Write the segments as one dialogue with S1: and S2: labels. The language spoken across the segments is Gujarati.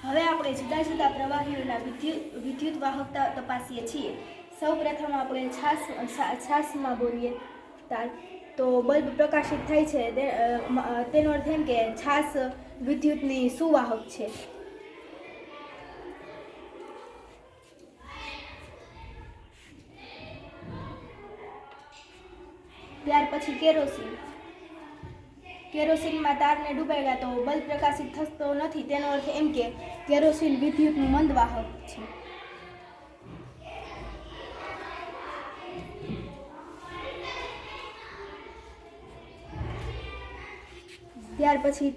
S1: હવે આપણે જુદા જુદા પ્રવાહીઓના વિદ્યુત વાહકતા તપાસીએ છીએ। સૌપ્રથમ આપણે છાશમાં બોલીએ તો બલ્બ પ્રકાશિત થાય છે તેનો અર્થ એમ કે છાશ વિદ્યુતની સુવાહક છે। ત્યાર પછી કેરોસીનમાં તારને ડૂબાડ્યા તો બલ્બ પ્રકાશિત થતો નથી, તેનો અર્થ એમ કે કેરોસીન વિદ્યુતનું મંદ વાહક છે। ત્યાર પછી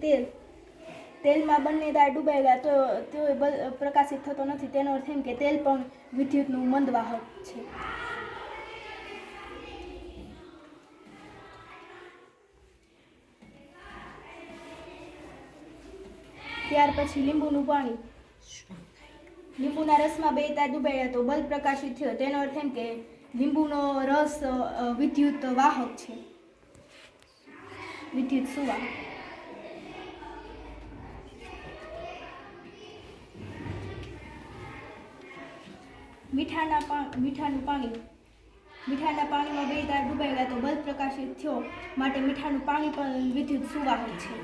S1: તેલમાં બંને તાર ડૂબાડ્યા તો તે બલ્બ પ્રકાશિત થતો નથી, તેનો અર્થ એમ કે તેલ પણ વિદ્યુતનું મંદ વાહક છે। ત્યાર પછી લીંબુનું પાણી, લીંબુના રસમાં બે તાર ડૂબાડ્યા તો બલ્બ પ્રકાશિત થયો, તેનો અર્થ એમ કે લીંબુનો રસ વિદ્યુત વાહક છે, વિદ્યુત સુવાહક। મીઠાના પાણીમાં બે તાર ડૂબાડ્યા તો બલ્બ પ્રકાશિત થયો, માટે મીઠાનું પાણી પણ વિદ્યુત સુવાહક છે।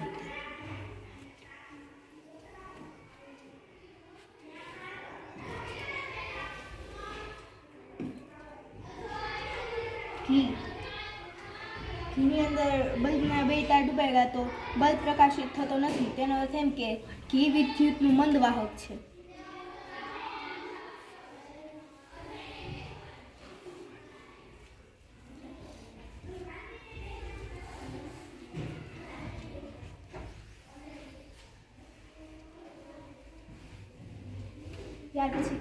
S1: ઘીની અંદર બલ્બના બે તાર ડૂબાડ્યા તો બલ્બ પ્રકાશિત થતો નથી, તેનો અર્થ એમ કે ઘી વિદ્યુતનું મંદ વાહક છે। ત્યાર પછી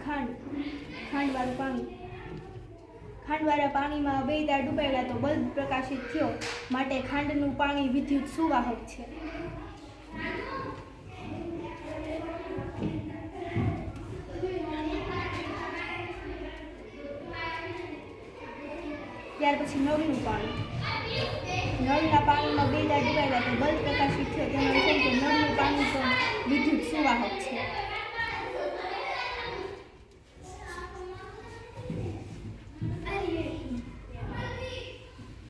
S1: ખાંડવાળા પાણીમાં બે તાર ડૂબાડ્યા તો બલ્બ પ્રકાશિત થયો, માટે ખાંડનું પાણી વિદ્યુત સુવાહક છે। ત્યાર પછી નળનું પાણી, નળના પાણીમાં બે તાર ડૂબાડ્યા તો બલ્બ પ્રકાશિત થયો, તેનો અર્થ એમ કે નળનું